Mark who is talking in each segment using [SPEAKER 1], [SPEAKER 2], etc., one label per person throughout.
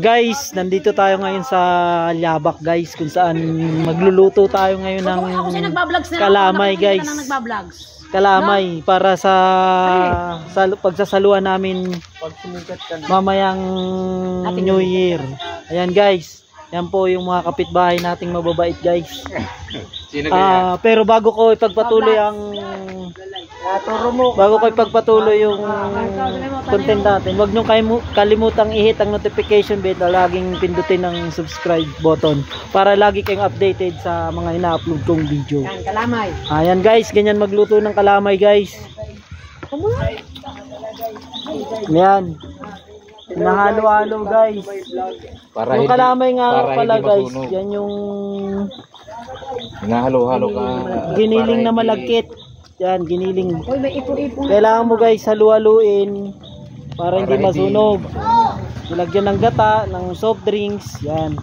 [SPEAKER 1] Guys, nandito tayo ngayon sa Liabak guys, kung saan magluluto tayo ngayon ng kalamay guys. Kalamay para sa pagsasaluan namin mamayang New Year. Ayan guys, yan po yung mga kapitbahay nating mababait guys. Pero bago ko ipagpatuloy yung content natin, huwag nyo kalimutang i-hit ang notification bell na laging pindutin ang subscribe button para lagi kayong updated sa mga ina-upload kong video.
[SPEAKER 2] Kalamay.
[SPEAKER 1] Ayan guys, ganyan magluto ng kalamay guys. Yan. Nahalo-halo guys. Yung kalamay nga pala guys, yan yung
[SPEAKER 3] nahalo-halo ka.
[SPEAKER 1] Giniling na malagkit. Yan, giniling. Kailangan mo guys halu-haluin para hindi masunog. Ilagyan ng gata, ng soft drinks. Yan.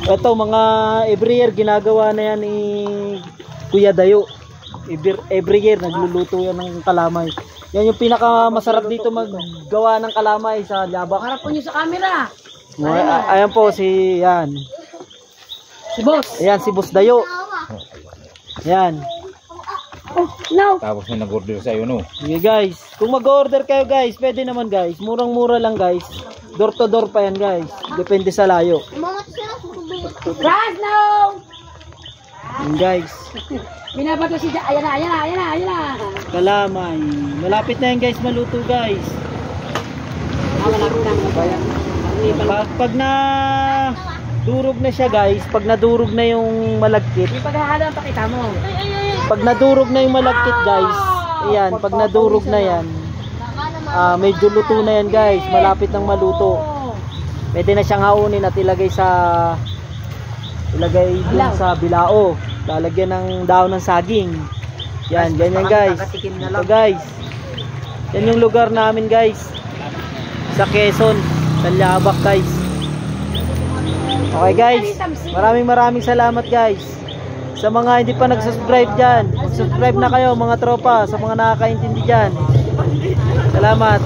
[SPEAKER 1] Ito mga every year ginagawa na yan ni Kuya Dayo. Every year nagluluto yan ng kalamay. Yan yung pinakamasarap dito maggawa ng kalamay sa Liabak.
[SPEAKER 2] Harap po nyo sa camera.
[SPEAKER 1] Ayan po si yan.
[SPEAKER 2] Si Boss.
[SPEAKER 1] Ayan si Boss Dayo. Yan.
[SPEAKER 2] Oh, no.
[SPEAKER 3] Tapos may nag-order sa'yo, no?
[SPEAKER 1] Sige guys, kung mag-order kayo guys, pwede naman guys. Murang-mura lang guys. Door to door pa yan guys. Depende sa layo.
[SPEAKER 2] Raz, no!
[SPEAKER 1] Yan guys.
[SPEAKER 2] Binabato si ayan na.
[SPEAKER 1] Kalamay. Malapit na yan guys, maluto guys. Pag na durog na siya guys, pag nadurog na yung malagkit.
[SPEAKER 2] Yung paghahalang pakita mo.
[SPEAKER 1] Pag nadurog na yung malagkit guys, ayan, pag nadurog na yan, medyo luto na yan guys, malapit nang maluto. Pwede na siyang haunin at ilagay sa bilao. Lalagyan ng daon ng saging. Yan, ganyan guys. Ito guys. Yan yung lugar namin guys. Sa Quezon, sa Liabak guys. Okay guys, maraming salamat guys. Sa mga hindi pa nag-subscribe dyan, subscribe na kayo mga tropa, sa mga nakakaintindi dyan. Salamat.